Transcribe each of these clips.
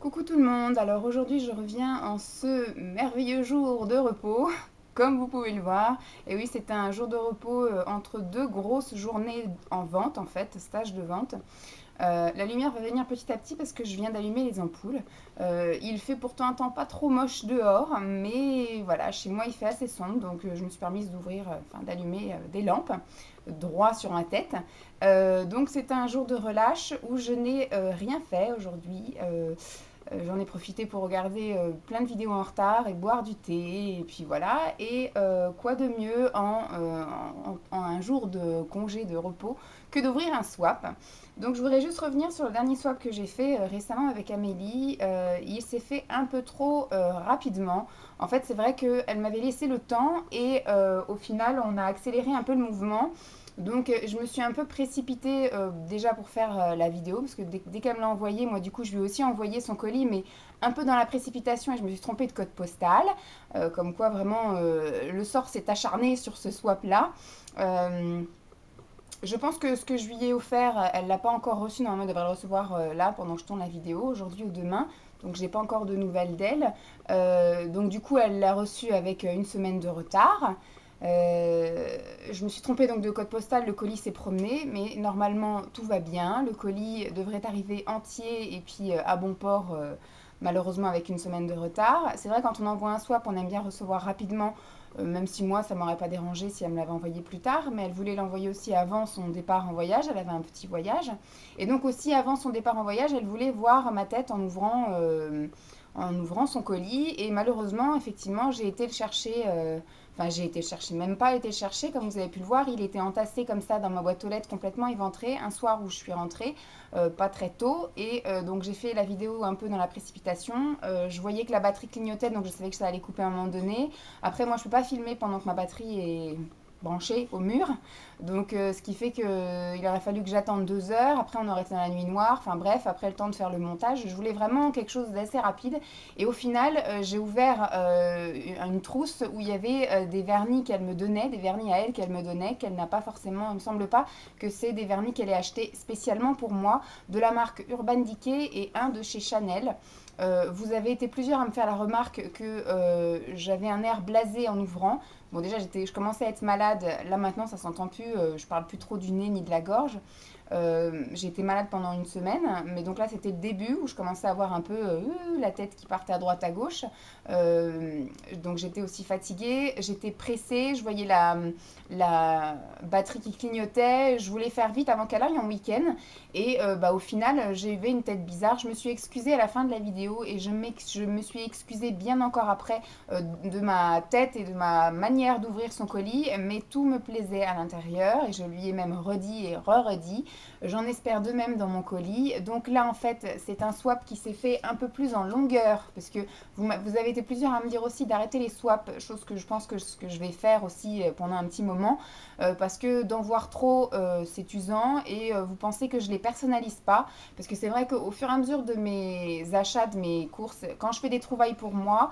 Coucou tout le monde, alors aujourd'hui je reviens en ce merveilleux jour de repos, comme vous pouvez le voir. Et oui, c'était un jour de repos entre deux grosses journées en vente, en fait, stage de vente. La lumière va venir petit à petit parce que je viens d'allumer les ampoules. Il fait pourtant un temps pas trop moche dehors, mais voilà, chez moi il fait assez sombre, donc je me suis permise d'allumer des lampes droit sur ma tête. Donc c'était un jour de relâche où je n'ai rien fait aujourd'hui. J'en ai profité pour regarder plein de vidéos en retard et boire du thé, et puis voilà. Et quoi de mieux en un jour de congé de repos que d'ouvrir un swap. Donc je voudrais juste revenir sur le dernier swap que j'ai fait récemment avec Amélie. Il s'est fait un peu trop rapidement. En fait, c'est vrai qu'elle m'avait laissé le temps et au final, on a accéléré un peu le mouvement. Donc je me suis un peu précipitée déjà pour faire la vidéo, parce que dès qu'elle me l'a envoyé, moi du coup je lui ai aussi envoyé son colis, mais un peu dans la précipitation, et je me suis trompée de code postal. Comme quoi vraiment le sort s'est acharné sur ce swap-là. Euh, je pense que ce que je lui ai offert, elle l'a pas encore reçu. Normalement, elle devrait le recevoir là pendant que je tourne la vidéo, aujourd'hui ou demain. Donc, j'ai pas encore de nouvelles d'elle. Donc, du coup, elle l'a reçu avec une semaine de retard. Je me suis trompée donc de code postal. Le colis s'est promené, mais normalement, tout va bien. Le colis devrait arriver entier et puis à bon port. Malheureusement avec une semaine de retard. C'est vrai quand on envoie un swap, on aime bien recevoir rapidement, même si moi ça m'aurait pas dérangé si elle me l'avait envoyé plus tard, mais elle voulait l'envoyer aussi avant son départ en voyage, elle avait un petit voyage. Et donc aussi avant son départ en voyage, elle voulait voir ma tête en ouvrant son colis. Et malheureusement, effectivement, j'ai été le chercher. Enfin, j'ai été le chercher, même pas été le chercher, comme vous avez pu le voir, il était entassé comme ça dans ma boîte aux lettres, complètement éventré, un soir où je suis rentrée, pas très tôt, et donc j'ai fait la vidéo un peu dans la précipitation. Je voyais que la batterie clignotait, donc je savais que ça allait couper à un moment donné. Après, moi, je peux pas filmer pendant que ma batterie est branchée au mur, donc ce qui fait qu'il aurait fallu que j'attende 2 heures. Après, on aurait été dans la nuit noire. Enfin bref, après le temps de faire le montage, je voulais vraiment quelque chose d'assez rapide. Et au final, j'ai ouvert une trousse où il y avait des vernis qu'elle me donnait, des vernis à elle qu'elle me donnait, qu'elle n'a pas forcément. Il me semble pas que c'est des vernis qu'elle ait achetés spécialement pour moi, de la marque Urban Decay et un de chez Chanel. Vous avez été plusieurs à me faire la remarque que j'avais un air blasé en ouvrant. Bon, déjà, je commençais à être malade. Là, maintenant, ça s'entend plus. Je parle plus trop du nez ni de la gorge. J'ai été malade pendant une semaine, mais donc là c'était le début où je commençais à avoir un peu la tête qui partait à droite à gauche. Donc j'étais aussi fatiguée, j'étais pressée, je voyais la batterie qui clignotait, je voulais faire vite avant qu'elle aille en week-end. Et au final j'ai eu une tête bizarre. Je me suis excusée à la fin de la vidéo et je me suis excusée bien encore après de ma tête et de ma manière d'ouvrir son colis, mais tout me plaisait à l'intérieur et je lui ai même redit et re-redit. J'en espère de même dans mon colis. Donc là, en fait, c'est un swap qui s'est fait un peu plus en longueur, parce que vous avez été plusieurs à me dire aussi d'arrêter les swaps, chose que je pense que je vais faire aussi pendant un petit moment, parce que d'en voir trop, c'est usant, et vous pensez que je les personnalise pas, parce que c'est vrai qu'au fur et à mesure de mes achats, de mes courses, quand je fais des trouvailles pour moi,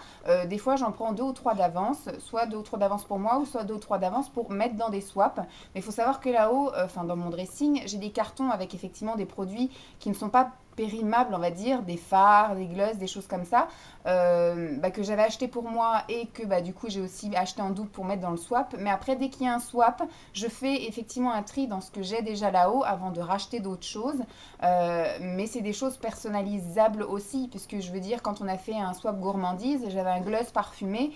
des fois j'en prends deux ou trois d'avance, soit deux ou trois d'avance pour moi, ou soit deux ou trois d'avance pour mettre dans des swaps. Mais il faut savoir que là-haut, dans mon dressing, j'ai des cartons avec effectivement des produits qui ne sont pas périmables, on va dire, des fards, des glosses, des choses comme ça, que j'avais acheté pour moi et que du coup j'ai aussi acheté en double pour mettre dans le swap. Mais après, dès qu'il y a un swap, je fais effectivement un tri dans ce que j'ai déjà là-haut avant de racheter d'autres choses. Mais c'est des choses personnalisables aussi, puisque je veux dire, quand on a fait un swap gourmandise, j'avais un gloss parfumé,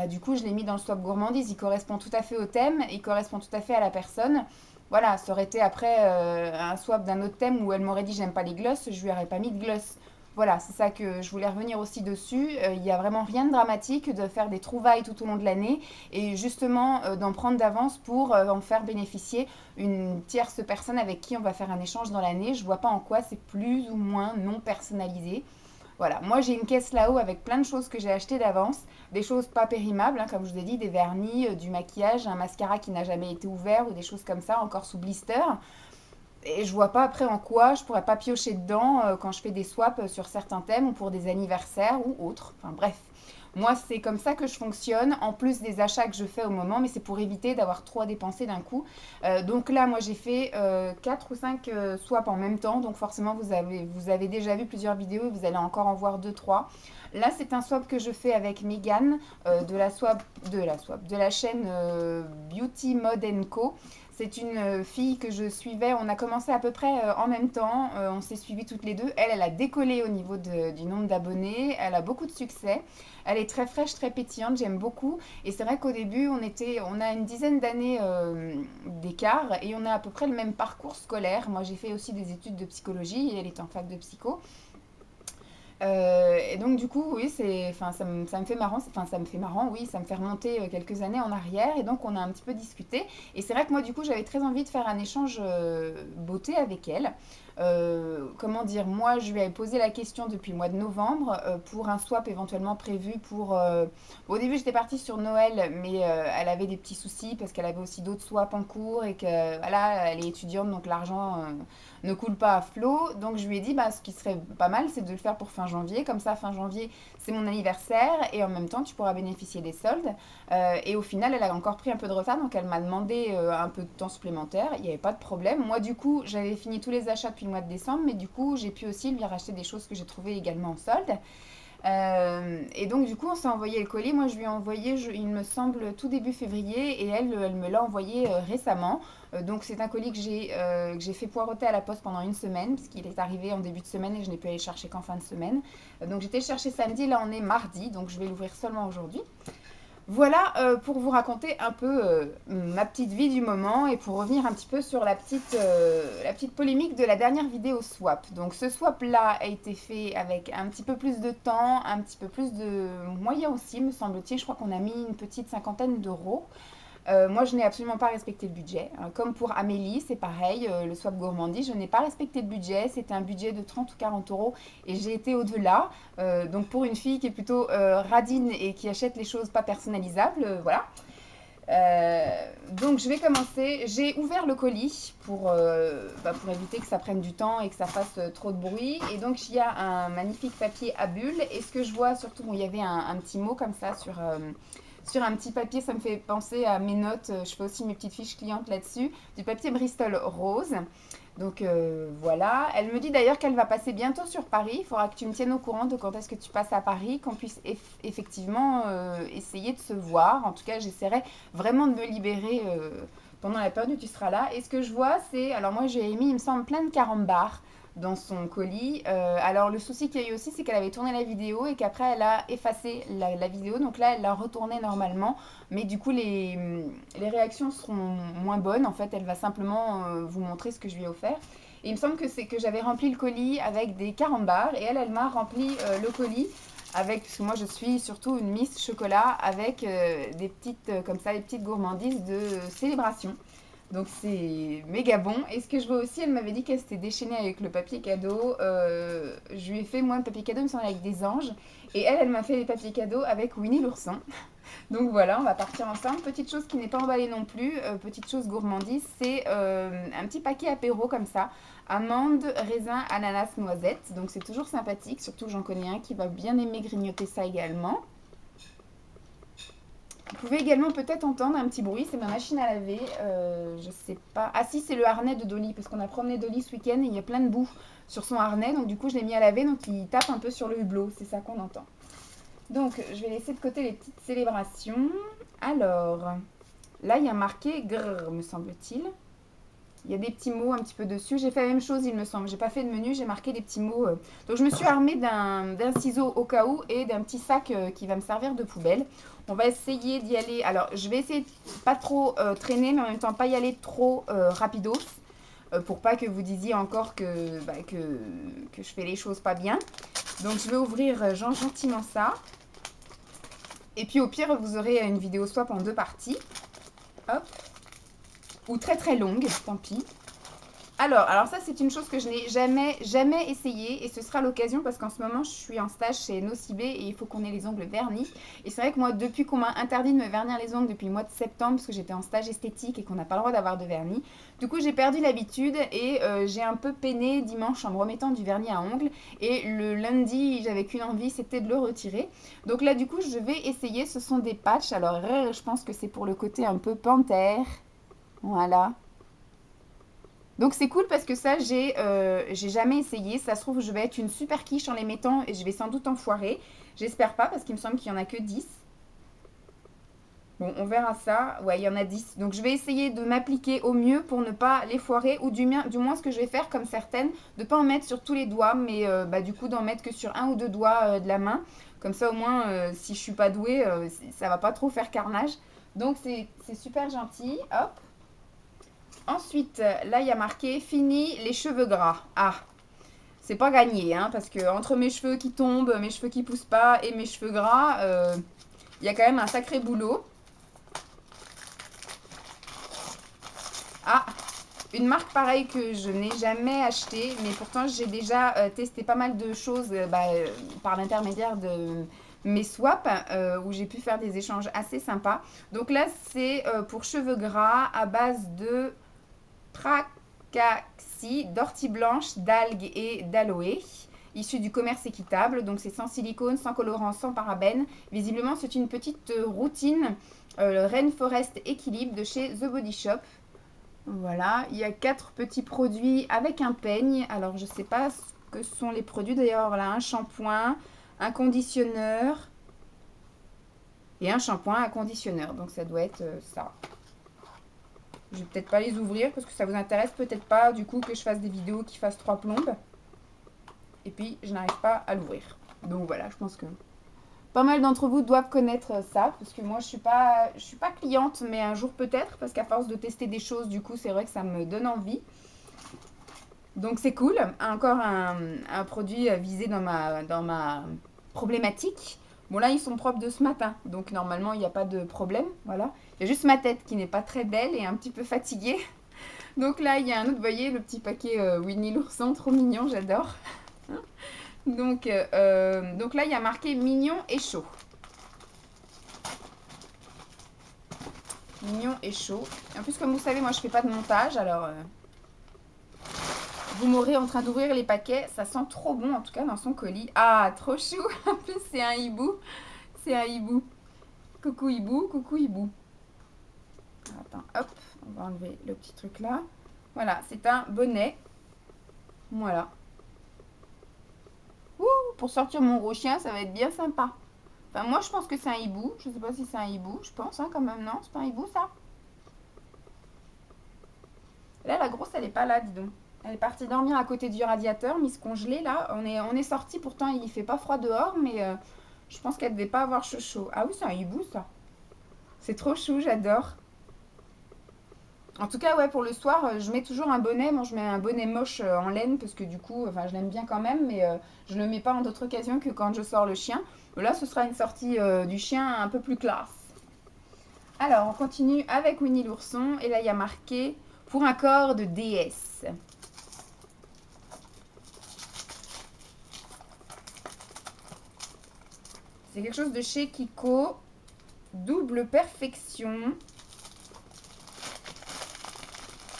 du coup je l'ai mis dans le swap gourmandise, il correspond tout à fait au thème, il correspond tout à fait à la personne. Voilà, ça aurait été après un swap d'un autre thème où elle m'aurait dit j'aime pas les gloss, je lui aurais pas mis de gloss. Voilà, c'est ça que je voulais revenir aussi dessus. Il n'y a vraiment rien de dramatique de faire des trouvailles tout au long de l'année et justement d'en prendre d'avance pour en faire bénéficier une tierce personne avec qui on va faire un échange dans l'année. Je vois pas en quoi c'est plus ou moins non personnalisé. Voilà, moi j'ai une caisse là-haut avec plein de choses que j'ai achetées d'avance, des choses pas périmables, hein, comme je vous ai dit, des vernis, du maquillage, un mascara qui n'a jamais été ouvert ou des choses comme ça, encore sous blister. Et je vois pas après en quoi je pourrais pas piocher dedans quand je fais des swaps sur certains thèmes ou pour des anniversaires ou autres. Enfin bref. Moi, c'est comme ça que je fonctionne, en plus des achats que je fais au moment, mais c'est pour éviter d'avoir trop à dépenser d'un coup. Donc là, moi, j'ai fait 4 ou 5 swaps en même temps, donc forcément, vous avez déjà vu plusieurs vidéos et vous allez encore en voir deux trois. Là, c'est un swap que je fais avec Megan de la chaîne Beauty Mod Co. C'est une fille que je suivais. On a commencé à peu près en même temps. On s'est suivis toutes les deux. Elle a décollé au niveau du nombre d'abonnés. Elle a beaucoup de succès. Elle est très fraîche, très pétillante. J'aime beaucoup. Et c'est vrai qu'au début, on a une dizaine d'années d'écart et on a à peu près le même parcours scolaire. Moi, j'ai fait aussi des études de psychologie et elle est en fac de psycho. Et donc du coup, oui, enfin, ça me fait marrant, enfin ça me fait marrant, oui, ça me fait remonter quelques années en arrière, et donc on a un petit peu discuté. Et c'est vrai que moi, du coup, j'avais très envie de faire un échange beauté avec elle. Comment dire, moi, je lui avais posé la question depuis le mois de novembre pour un swap éventuellement prévu pour. Au début, j'étais partie sur Noël, mais elle avait des petits soucis parce qu'elle avait aussi d'autres swaps en cours et que voilà, elle est étudiante, donc l'argent ne coule pas à flot. Donc je lui ai dit, bah, ce qui serait pas mal, c'est de le faire pour fin janvier. Comme ça, fin janvier, c'est mon anniversaire et en même temps, tu pourras bénéficier des soldes. Et au final, elle a encore pris un peu de retard, donc elle m'a demandé un peu de temps supplémentaire. Il n'y avait pas de problème. Moi, du coup, j'avais fini tous les achats depuis le mois de décembre, mais du coup, j'ai pu aussi lui racheter des choses que j'ai trouvées également en solde. Et donc du coup on s'est envoyé le colis. Moi je lui ai envoyé, il me semble, tout début février et elle me l'a envoyé récemment. Donc c'est un colis que j'ai fait poireauter à la poste pendant une semaine parce qu'il est arrivé en début de semaine et je n'ai pu aller le chercher qu'en fin de semaine. Donc j'étais le chercher samedi, là on est mardi, donc je vais l'ouvrir seulement aujourd'hui. Voilà pour vous raconter un peu ma petite vie du moment et pour revenir un petit peu sur la petite polémique de la dernière vidéo swap. Donc ce swap là a été fait avec un petit peu plus de temps, un petit peu plus de moyens aussi me semble-t-il. Je crois qu'on a mis une petite cinquantaine d'euros. Moi, je n'ai absolument pas respecté le budget. Comme pour Amélie, c'est pareil, le swap gourmandise, je n'ai pas respecté le budget. C'était un budget de 30 ou 40 euros et j'ai été au-delà. Donc, pour une fille qui est plutôt radine et qui achète les choses pas personnalisables, voilà. Donc, je vais commencer. J'ai ouvert le colis pour éviter que ça prenne du temps et que ça fasse trop de bruit. Et donc, il y a un magnifique papier à bulles. Et ce que je vois surtout, bon, il y avait un petit mot comme ça sur un petit papier, ça me fait penser à mes notes. Je fais aussi mes petites fiches clientes là-dessus. Du papier Bristol rose. Donc voilà. Elle me dit d'ailleurs qu'elle va passer bientôt sur Paris. Il faudra que tu me tiennes au courant de quand est-ce que tu passes à Paris, qu'on puisse effectivement essayer de se voir. En tout cas, j'essaierai vraiment de me libérer pendant la période où tu seras là. Et ce que je vois, c'est... Alors moi, j'ai mis, il me semble, plein de carambars dans son colis. Alors le souci qu'il y a eu aussi, c'est qu'elle avait tourné la vidéo et qu'après elle a effacé la vidéo. Donc là, elle l'a retournée normalement. Mais du coup, les réactions seront moins bonnes. En fait, elle va simplement vous montrer ce que je lui ai offert. Et il me semble que c'est que j'avais rempli le colis avec des carambars. Et elle m'a rempli le colis avec, parce que moi je suis surtout une Miss Chocolat, avec des petites, comme ça, des petites gourmandises de célébration. Donc c'est méga bon. Et ce que je vois aussi, elle m'avait dit qu'elle s'était déchaînée avec le papier cadeau. Je lui ai fait moi le papier cadeau, il me semble, avec des anges. Et elle m'a fait des papiers cadeaux avec Winnie l'ourson. Donc voilà, on va partir ensemble. Petite chose qui n'est pas emballée non plus, petite chose gourmandise, c'est un petit paquet apéro comme ça. Amandes, raisins, ananas, noisettes. Donc c'est toujours sympathique, surtout j'en connais un qui va bien aimer grignoter ça également. Vous pouvez également peut-être entendre un petit bruit, c'est ma machine à laver, je sais pas. Ah si, c'est le harnais de Dolly, parce qu'on a promené Dolly ce week-end et il y a plein de boue sur son harnais, donc du coup je l'ai mis à laver, donc il tape un peu sur le hublot, c'est ça qu'on entend. Donc je vais laisser de côté les petites célébrations. Alors, là il y a marqué grrr, me semble-t-il. Il y a des petits mots un petit peu dessus. J'ai fait la même chose, il me semble. J'ai pas fait de menu, j'ai marqué des petits mots. Donc je me suis armée d'un ciseau au cas où et d'un petit sac qui va me servir de poubelle. On va essayer d'y aller. Alors je vais essayer de pas trop traîner, mais en même temps pas y aller trop rapidos. Pour pas que vous disiez encore que je fais les choses pas bien. Donc je vais ouvrir gentiment ça. Et puis au pire, vous aurez une vidéo swap en deux parties. Hop. Ou très très longue, tant pis. Alors ça c'est une chose que je n'ai jamais essayé et ce sera l'occasion parce qu'en ce moment je suis en stage chez Nocibé et il faut qu'on ait les ongles vernis. Et c'est vrai que moi depuis qu'on m'a interdit de me vernir les ongles depuis le mois de septembre parce que j'étais en stage esthétique et qu'on n'a pas le droit d'avoir de vernis, du coup j'ai perdu l'habitude et j'ai un peu peiné dimanche en me remettant du vernis à ongles et le lundi j'avais qu'une envie, c'était de le retirer. Donc là du coup je vais essayer, ce sont des patchs, alors je pense que c'est pour le côté un peu panthère, voilà. Donc c'est cool parce que ça, j'ai jamais essayé. Ça se trouve, je vais être une super quiche en les mettant et je vais sans doute en foirer. J'espère pas parce qu'il me semble qu'il y en a que 10. Bon, on verra ça. Ouais, il y en a 10. Donc je vais essayer de m'appliquer au mieux pour ne pas les foirer. Ou du moins ce que je vais faire comme certaines, de ne pas en mettre sur tous les doigts, mais du coup d'en mettre que sur un ou deux doigts de la main. Comme ça au moins, si je suis pas douée, ça va pas trop faire carnage. Donc c'est super gentil. Hop. Ensuite, là, il y a marqué fini les cheveux gras. Ah, c'est pas gagné, hein, parce que entre mes cheveux qui tombent, mes cheveux qui poussent pas et mes cheveux gras, il y a quand même un sacré boulot. Ah, une marque pareille que je n'ai jamais achetée, mais pourtant j'ai déjà testé pas mal de choses par l'intermédiaire de mes swaps où j'ai pu faire des échanges assez sympas. Donc là, c'est pour cheveux gras à base de Tracaxi, d'ortie blanche, d'algues et d'aloe, issu du commerce équitable. Donc c'est sans silicone, sans colorant, sans parabènes. Visiblement, c'est une petite routine Rainforest Équilibre de chez The Body Shop. Voilà, il y a 4 petits produits avec un peigne. Alors, je ne sais pas ce que sont les produits. D'ailleurs, là, un shampoing, un conditionneur et un shampoing, un conditionneur. Donc, ça doit être ça. Je vais peut-être pas les ouvrir parce que ça vous intéresse peut-être pas du coup que je fasse des vidéos qui fassent 3 plombes. Et puis je n'arrive pas à l'ouvrir. Donc voilà, je pense que pas mal d'entre vous doivent connaître ça parce que moi je suis pas cliente mais un jour peut-être parce qu'à force de tester des choses du coup c'est vrai que ça me donne envie. Donc c'est cool, encore un produit visé dans ma problématique. Bon là ils sont propres de ce matin, donc normalement il n'y a pas de problème, voilà. Il y a juste ma tête qui n'est pas très belle et un petit peu fatiguée. Donc là il y a un autre, vous voyez le petit paquet Winnie l'ourson, trop mignon, j'adore. Donc là il y a marqué mignon et chaud. Mignon et chaud. En plus comme vous savez moi je fais pas de montage alors... Vous m'aurez en train d'ouvrir les paquets. Ça sent trop bon, en tout cas, dans son colis. Ah, trop chou. En plus, c'est un hibou. C'est un hibou. Coucou hibou, coucou hibou. Attends, hop. On va enlever le petit truc là. Voilà, c'est un bonnet. Voilà. Ouh, pour sortir mon gros chien, ça va être bien sympa. Enfin, moi, je pense que c'est un hibou. Je sais pas si c'est un hibou. Je pense, hein, quand même. Non, c'est pas un hibou, ça. Là, la grosse, elle est pas là, dis donc. Elle est partie dormir à côté du radiateur, mise congelée là. On est sorti, pourtant il fait pas froid dehors, mais je pense qu'elle devait pas avoir chaud. Ah oui, c'est un hibou ça. C'est trop chou, j'adore. En tout cas, ouais, pour le soir, je mets toujours un bonnet. Bon, je mets un bonnet moche en laine parce que du coup, enfin, je l'aime bien quand même, mais je le mets pas en d'autres occasions que quand je sors le chien. Là, ce sera une sortie du chien un peu plus classe. Alors, on continue avec Winnie l'ourson. Et là, il y a marqué pour un corps de déesse. C'est quelque chose de chez Kiko. Double perfection. En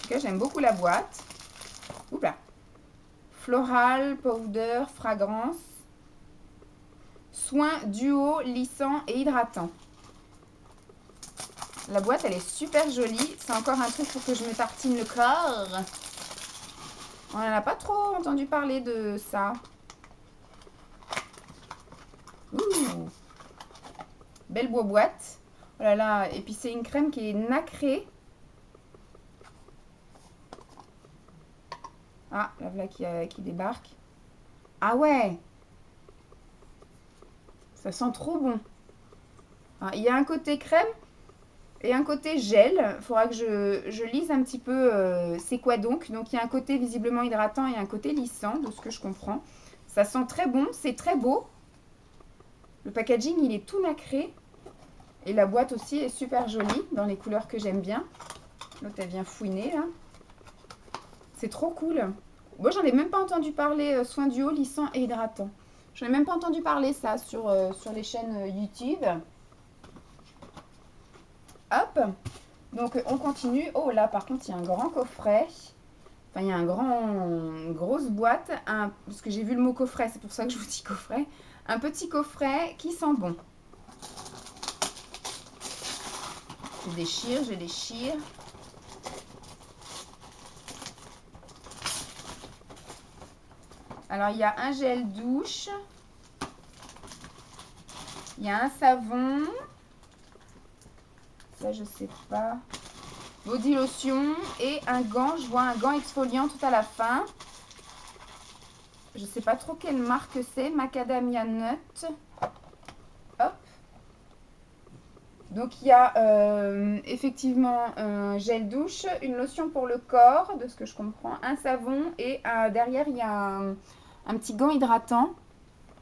tout cas, j'aime beaucoup la boîte. Oups là. Floral, powder, fragrance. Soin duo, lissant et hydratant. La boîte, elle est super jolie. C'est encore un truc pour que je me tartine le corps. On n'en a pas trop entendu parler de ça. Ouh. Belle boîte. Oh là là. Et puis c'est une crème qui est nacrée. Ah, la voilà qui débarque. Ah ouais. Ça sent trop bon. Ah, il y a un côté crème et un côté gel. Il faudra que je lise un petit peu c'est quoi donc. Donc il y a un côté visiblement hydratant et un côté lissant de ce que je comprends. Ça sent très bon, c'est très beau. Le packaging, il est tout nacré. Et la boîte aussi est super jolie, dans les couleurs que j'aime bien. L'autre, elle vient fouiner, là. C'est trop cool. Moi, j'en ai même pas entendu parler, soin duo, lissant et hydratant. J'en ai même pas entendu parler ça sur les chaînes YouTube. Hop. Donc, on continue. Oh là, par contre, il y a un grand coffret. Enfin, il y a une grosse boîte. Parce que j'ai vu le mot coffret, c'est pour ça que je vous dis coffret. Un petit coffret qui sent bon. Je déchire. Alors, il y a un gel douche. Il y a un savon. Ça, je sais pas. Body lotion et un gant. Je vois un gant exfoliant tout à la fin. Je sais pas trop quelle marque c'est. Macadamia Nut. Hop. Donc, il y a effectivement un gel douche, une lotion pour le corps, de ce que je comprends, un savon et derrière, il y a un petit gant hydratant.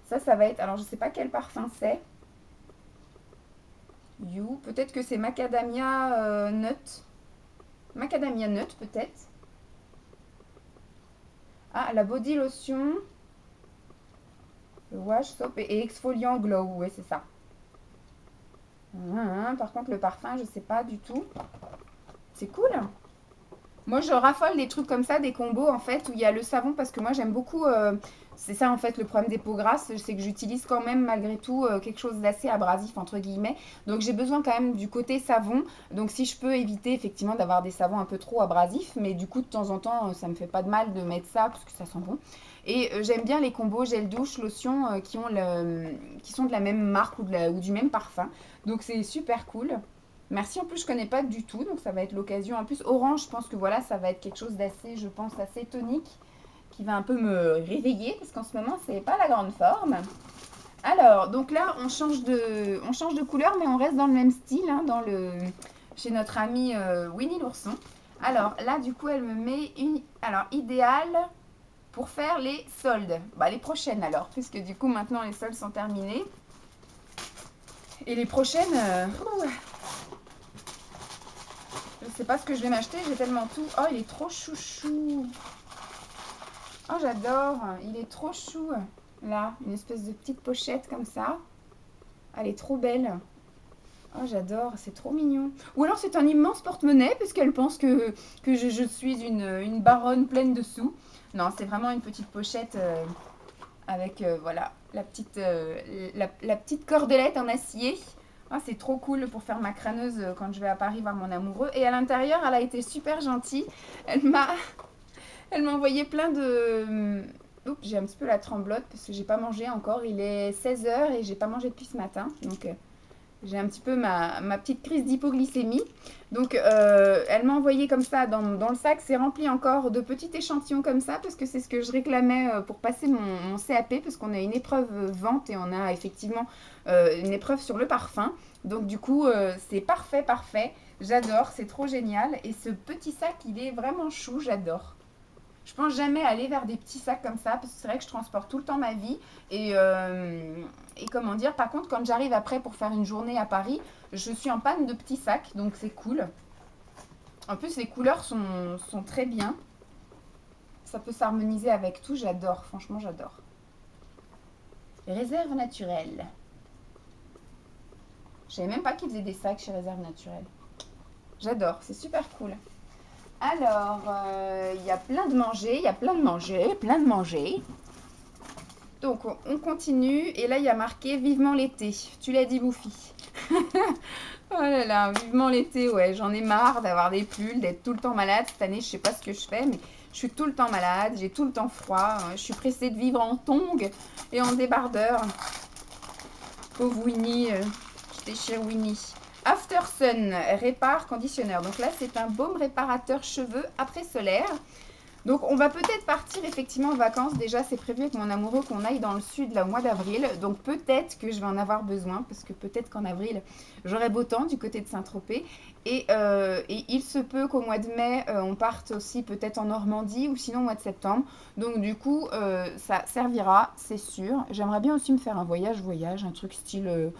Ça va être... Alors, je sais pas quel parfum c'est. You. Peut-être que c'est Macadamia Nut. Macadamia Nut, peut-être. Ah, la body lotion. Le wash soap et exfoliant glow. Oui, c'est ça. Par contre, le parfum, je sais pas du tout. C'est cool. Moi, je raffole des trucs comme ça, des combos en fait, où il y a le savon, parce que moi j'aime beaucoup. C'est ça en fait le problème des peaux grasses, c'est que j'utilise quand même malgré tout quelque chose d'assez abrasif entre guillemets. Donc j'ai besoin quand même du côté savon. Donc si je peux éviter effectivement d'avoir des savons un peu trop abrasifs, mais du coup de temps en temps ça me fait pas de mal de mettre ça parce que ça sent bon. Et j'aime bien les combos gel douche, lotion qui sont de la même marque ou du même parfum. Donc c'est super cool. Merci, en plus je connais pas du tout, donc ça va être l'occasion. En plus orange, je pense que voilà, ça va être quelque chose d'assez, je pense, assez tonique, qui va un peu me réveiller, parce qu'en ce moment, c'est pas la grande forme. Alors, donc là, on change de couleur, mais on reste dans le même style, hein, chez notre amie Winnie l'ourson. Alors là, du coup, elle me met une... Alors, idéal pour faire les soldes. Bah, les prochaines alors, puisque du coup, maintenant, les soldes sont terminés. Et les prochaines... je sais pas ce que je vais m'acheter, j'ai tellement tout. Oh, il est trop chouchou. Oh, j'adore. Il est trop chou. Là, une espèce de petite pochette comme ça. Elle est trop belle. Oh, j'adore. C'est trop mignon. Ou alors c'est un immense porte-monnaie puisqu'elle pense que je suis une baronne pleine de sous. Non, c'est vraiment une petite pochette avec, voilà, la petite cordelette en acier. Ah, c'est trop cool pour faire ma crâneuse quand je vais à Paris voir mon amoureux. Et à l'intérieur, elle a été super gentille. Elle m'a envoyé plein de... Oups, j'ai un petit peu la tremblote parce que j'ai pas mangé encore. Il est 16 h et j'ai pas mangé depuis ce matin. Donc j'ai un petit peu ma petite crise d'hypoglycémie. Donc elle m'a envoyé comme ça dans le sac. C'est rempli encore de petits échantillons comme ça parce que c'est ce que je réclamais pour passer mon CAP, parce qu'on a une épreuve vente et on a effectivement une épreuve sur le parfum. Donc du coup c'est parfait, parfait. J'adore, c'est trop génial. Et ce petit sac, il est vraiment chou, j'adore. Je pense jamais aller vers des petits sacs comme ça, parce que c'est vrai que je transporte tout le temps ma vie. Et comment dire, par contre, quand j'arrive après pour faire une journée à Paris, je suis en panne de petits sacs, donc c'est cool. En plus, les couleurs sont très bien. Ça peut s'harmoniser avec tout, j'adore, franchement, j'adore. Réserve naturelle. Je savais même pas qu'ils faisaient des sacs chez Réserve naturelle. J'adore, c'est super cool. Alors, il y a plein de manger, il y a plein de manger, plein de manger. Donc, on continue. Et là, il y a marqué vivement l'été. Tu l'as dit, Bouffi. Oh là là, vivement l'été, ouais. J'en ai marre d'avoir des pulls, d'être tout le temps malade. Cette année, je sais pas ce que je fais, mais je suis tout le temps malade. J'ai tout le temps froid. Je suis pressée de vivre en tongs et en débardeur. Pauvre Winnie. Je déchire Winnie. After Sun, répare conditionneur. Donc là, c'est un baume réparateur cheveux après solaire. Donc on va peut-être partir effectivement en vacances. Déjà, c'est prévu avec mon amoureux qu'on aille dans le sud là, au mois d'avril. Donc peut-être que je vais en avoir besoin, parce que peut-être qu'en avril, j'aurai beau temps du côté de Saint-Tropez. Et il se peut qu'au mois de mai, on parte aussi peut-être en Normandie, ou sinon au mois de septembre. Donc du coup, ça servira, c'est sûr. J'aimerais bien aussi me faire un voyage, un truc style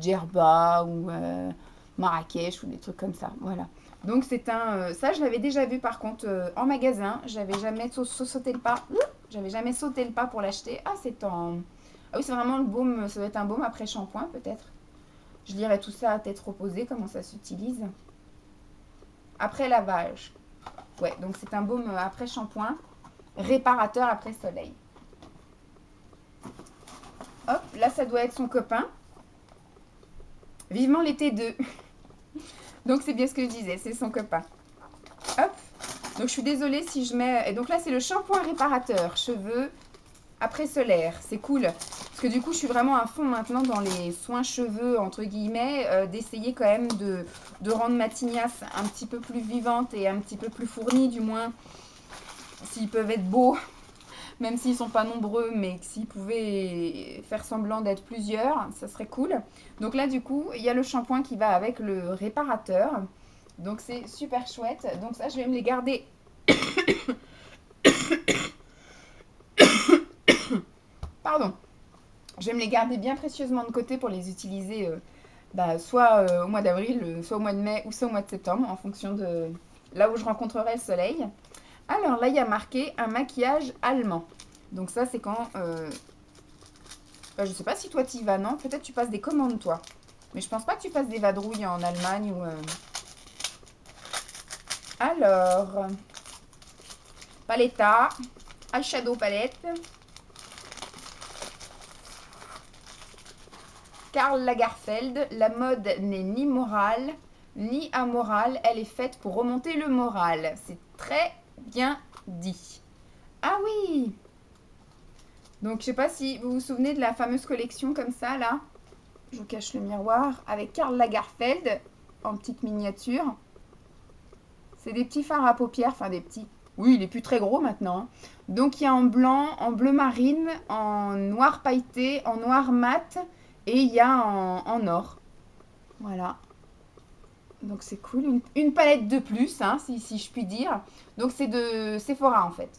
Djerba ou Marrakech ou des trucs comme ça. Voilà. Donc c'est un... ça, je l'avais déjà vu par contre en magasin. J'avais jamais sauté le pas. J'avais jamais sauté le pas pour l'acheter. Ah, c'est en... Ah oui, c'est vraiment le baume. Ça doit être un baume après shampoing peut-être. Je lirai tout ça à tête reposée, comment ça s'utilise. Après lavage. Ouais, donc c'est un baume après shampoing. Réparateur après soleil. Hop, là ça doit être son copain. Vivement l'été 2. Donc c'est bien ce que je disais, c'est son copain. Hop. Donc je suis désolée si je mets... Et donc là c'est le shampoing réparateur cheveux après solaire. C'est cool. Parce que du coup je suis vraiment à fond maintenant dans les soins cheveux, entre guillemets. D'essayer quand même de rendre ma tignasse un petit peu plus vivante et un petit peu plus fournie du moins. S'ils peuvent être beaux. Même s'ils sont pas nombreux, mais s'ils pouvaient faire semblant d'être plusieurs, ça serait cool. Donc là, du coup, il y a le shampoing qui va avec le réparateur. Donc c'est super chouette. Donc ça, je vais me les garder. Pardon. Je vais me les garder bien précieusement de côté pour les utiliser soit au mois d'avril, soit au mois de mai ou soit au mois de septembre, en fonction de là où je rencontrerai le soleil. Alors là, il y a marqué un maquillage allemand. Donc ça, c'est quand... je sais pas si toi, t'y vas, non? Peut-être tu passes des commandes, toi. Mais je pense pas que tu fasses des vadrouilles en Allemagne ou... Alors... Paletta. Eyeshadow palette. Karl Lagerfeld. La mode n'est ni morale ni amorale. Elle est faite pour remonter le moral. C'est très bien dit. Ah oui! Donc je sais pas si vous vous souvenez de la fameuse collection comme ça là. Je vous cache le miroir avec Karl Lagerfeld en petite miniature. C'est des petits fards à paupières, enfin des petits. Oui, il est plus très gros maintenant. Hein. Donc il y a en blanc, en bleu marine, en noir pailleté, en noir mat et il y a en or. Voilà. Donc c'est cool. Une palette de plus, hein, si je puis dire. Donc c'est de Sephora en fait.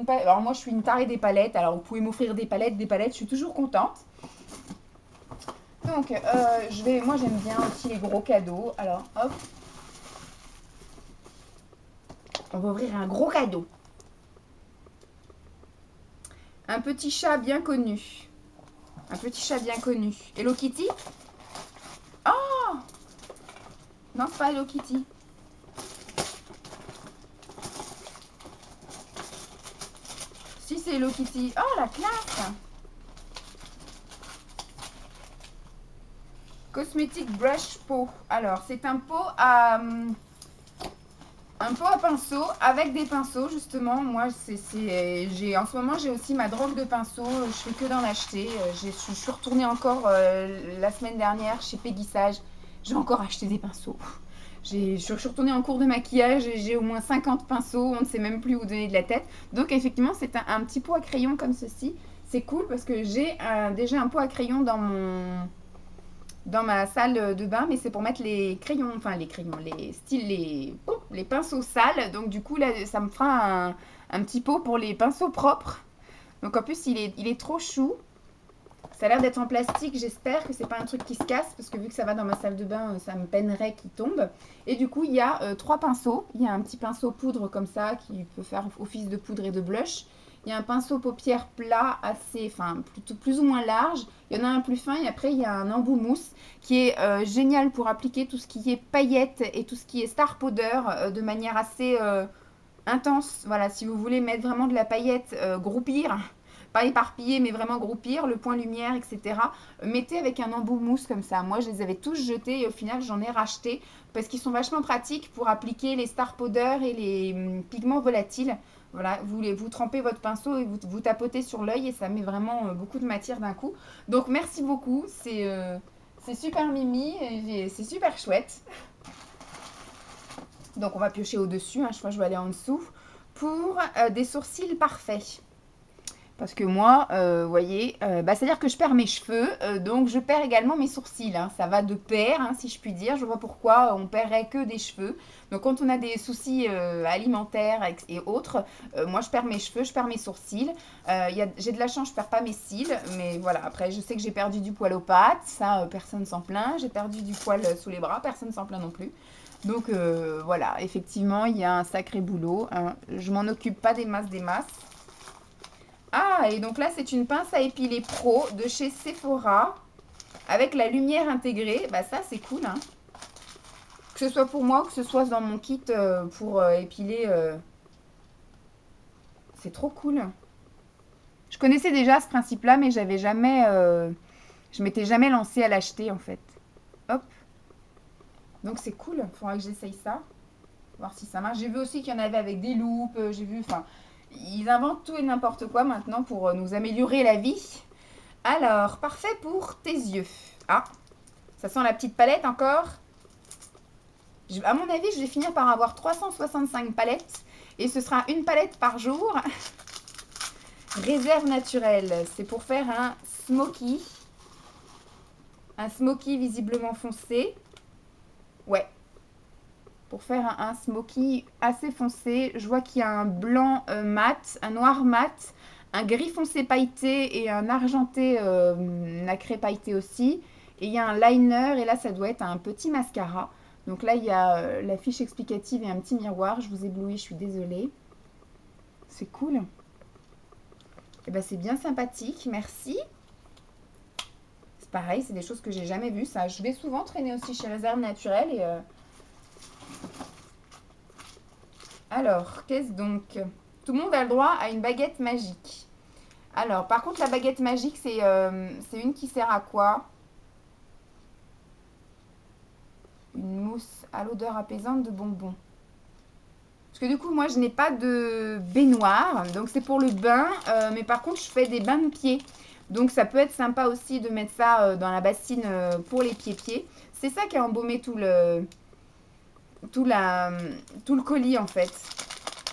Alors moi je suis une tarée des palettes, alors vous pouvez m'offrir des palettes, je suis toujours contente. Donc moi j'aime bien aussi les gros cadeaux, alors hop. On va ouvrir un gros cadeau. Un petit chat bien connu. Un petit chat bien connu. Hello Kitty? Oh! Non, c'est pas Hello Kitty. Si, c'est Hello Kitty. Oh, la classe! Cosmetic Brush Pot. Alors, c'est un pot à pinceau avec des pinceaux justement. Moi, en ce moment, j'ai aussi ma drogue de pinceaux. Je fais que d'en acheter. Je suis retournée encore la semaine dernière chez Peggy Sage. J'ai encore acheté des pinceaux. Je suis retournée en cours de maquillage et j'ai au moins 50 pinceaux. On ne sait même plus où donner de la tête. Donc, effectivement, c'est un petit pot à crayon comme ceci. C'est cool parce que j'ai déjà un pot à crayon dans ma salle de bain, mais c'est pour mettre les crayons, les pinceaux sales. Donc du coup, là, ça me fera un petit pot pour les pinceaux propres. Donc en plus, il est trop chou. Ça a l'air d'être en plastique, j'espère que c'est pas un truc qui se casse, parce que vu que ça va dans ma salle de bain, ça me peinerait qu'il tombe. Et du coup, il y a 3 pinceaux. Il y a un petit pinceau poudre comme ça, qui peut faire office de poudre et de blush. Il y a un pinceau paupière plat plutôt plus ou moins large. Il y en a un plus fin et après il y a un embout mousse qui est génial pour appliquer tout ce qui est paillettes et tout ce qui est star powder de manière assez intense. Voilà, si vous voulez mettre vraiment de la paillette, groupir, pas éparpiller mais vraiment groupir, le point lumière, etc. Mettez avec un embout mousse comme ça. Moi je les avais tous jetés et au final j'en ai racheté parce qu'ils sont vachement pratiques pour appliquer les star powder et les pigments volatiles. Voilà, vous trempez votre pinceau et vous tapotez sur l'œil et ça met vraiment beaucoup de matière d'un coup. Donc merci beaucoup, c'est super mimi et c'est super chouette. Donc on va piocher au-dessus, hein, je crois que je vais aller en dessous. Pour des sourcils parfaits. Parce que moi, vous voyez, bah, c'est-à-dire que je perds mes cheveux, donc je perds également mes sourcils, hein. Ça va de pair, hein, si je puis dire. Je vois pourquoi on perdrait que des cheveux. Donc quand on a des soucis alimentaires et autres, moi je perds mes cheveux, je perds mes sourcils. J'ai de la chance, je perds pas mes cils, mais voilà. Après, je sais que j'ai perdu du poil aux pattes, ça, personne s'en plaint. J'ai perdu du poil sous les bras, personne s'en plaint non plus. Donc voilà, effectivement, il y a un sacré boulot, hein. Je m'en occupe pas des masses des masses. Ah, et donc là, c'est une pince à épiler pro de chez Sephora avec la lumière intégrée. Bah ça, c'est cool, hein. Que ce soit pour moi ou que ce soit dans mon kit pour épiler. C'est trop cool. Je connaissais déjà ce principe-là, mais j'avais jamais... je m'étais jamais lancée à l'acheter, en fait. Hop. Donc c'est cool. Il faudra que j'essaye ça. Voir si ça marche. J'ai vu aussi qu'il y en avait avec des loupes. J'ai vu... Enfin, ils inventent tout et n'importe quoi maintenant pour nous améliorer la vie. Alors, parfait pour tes yeux. Ah, ça sent la petite palette encore. À mon avis, je vais finir par avoir 365 palettes. Et ce sera une palette par jour. Réserve naturelle. C'est pour faire un smoky. Un smoky visiblement foncé. Ouais. Pour faire un smoky assez foncé. Je vois qu'il y a un blanc mat, un noir mat, un gris foncé pailleté et un argenté nacré pailleté aussi. Et il y a un liner et là ça doit être un petit mascara. Donc là il y a la fiche explicative et un petit miroir. Je vous éblouis, je suis désolée. C'est cool. Et ben c'est bien sympathique, merci. C'est pareil, c'est des choses que j'ai jamais vues. Ça, je vais souvent traîner aussi chez Réserve Naturelle et alors, qu'est-ce donc? Tout le monde a le droit à une baguette magique. Alors, par contre, la baguette magique, c'est une qui sert à quoi? Une mousse à l'odeur apaisante de bonbons. Parce que du coup, moi, je n'ai pas de baignoire. Donc, c'est pour le bain. Mais par contre, je fais des bains de pieds. Donc, ça peut être sympa aussi de mettre ça dans la bassine pour les pieds-pieds. C'est ça qui a embaumé tout le colis, en fait.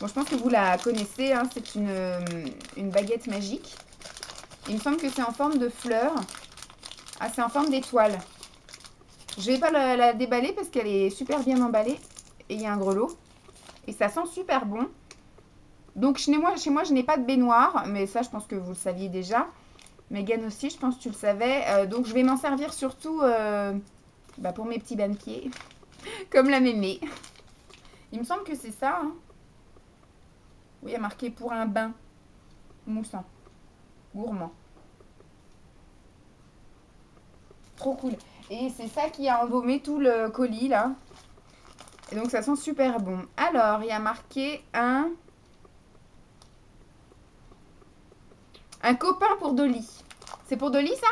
Bon, je pense que vous la connaissez, hein, c'est une baguette magique. Il me semble que c'est en forme de fleur. Ah, c'est en forme d'étoile. Je vais pas la déballer parce qu'elle est super bien emballée. Et il y a un grelot. Et ça sent super bon. Donc chez moi, je n'ai pas de baignoire. Mais ça, je pense que vous le saviez déjà. Megan aussi, je pense que tu le savais. Donc je vais m'en servir surtout pour mes petits bains de pieds. Comme la mémé. Il me semble que c'est ça, hein. Oui, il y a marqué pour un bain moussant, gourmand. Trop cool. Et c'est ça qui a embaumé tout le colis là. Et donc ça sent super bon. Alors, il y a marqué un copain pour Dolly. C'est pour Dolly ça?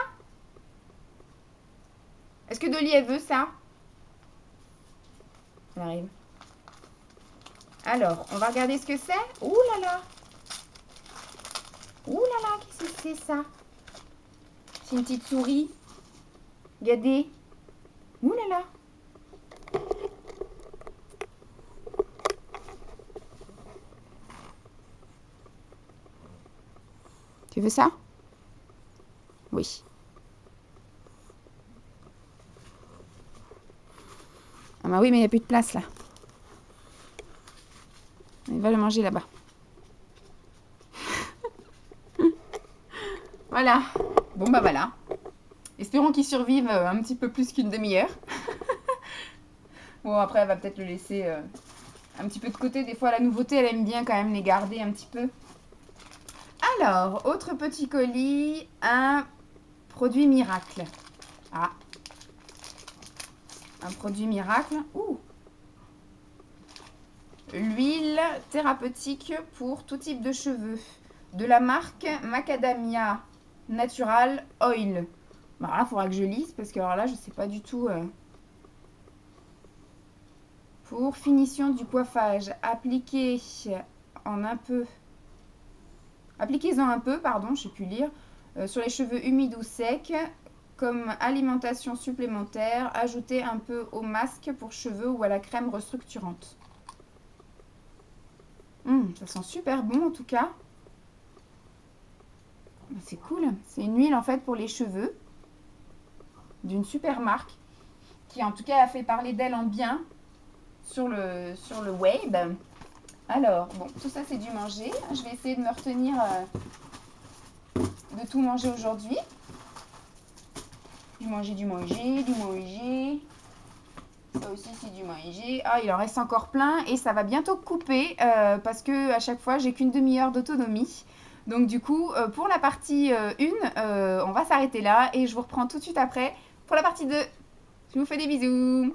Est-ce que Dolly elle veut ça? Elle arrive. Alors, on va regarder ce que c'est. Ouh là là. Ouh là là, qu'est-ce que c'est ça? C'est une petite souris. Regardez. Ouh là là. Tu veux ça? Oui. Ah bah oui, mais il n'y a plus de place là. Il va le manger là-bas. Voilà. Bon bah voilà. Espérons qu'il survive un petit peu plus qu'une demi-heure. Bon après elle va peut-être le laisser un petit peu de côté. Des fois la nouveauté elle aime bien quand même les garder un petit peu. Alors, autre petit colis, un produit miracle. Ah. Un produit miracle. Ouh. L'huile thérapeutique pour tout type de cheveux. De la marque Macadamia Natural Oil. Bah là, il faudra que je lise parce que alors là, je sais pas du tout. Pour finition du coiffage, appliquez-en un peu, pardon, je sais plus lire, sur les cheveux humides ou secs. Comme alimentation supplémentaire, ajoutez un peu au masque pour cheveux ou à la crème restructurante. Ça sent super bon en tout cas. C'est cool. C'est une huile en fait pour les cheveux d'une super marque qui en tout cas a fait parler d'elle en bien sur le web. Alors, bon, tout ça c'est du manger. Je vais essayer de me retenir de tout manger aujourd'hui. Du manger, du manger, du manger. Ça aussi c'est du manger. Ah, il en reste encore plein et ça va bientôt couper parce que à chaque fois j'ai qu'une demi-heure d'autonomie. Donc du coup, pour la partie 1, on va s'arrêter là et je vous reprends tout de suite après pour la partie 2. Je vous fais des bisous.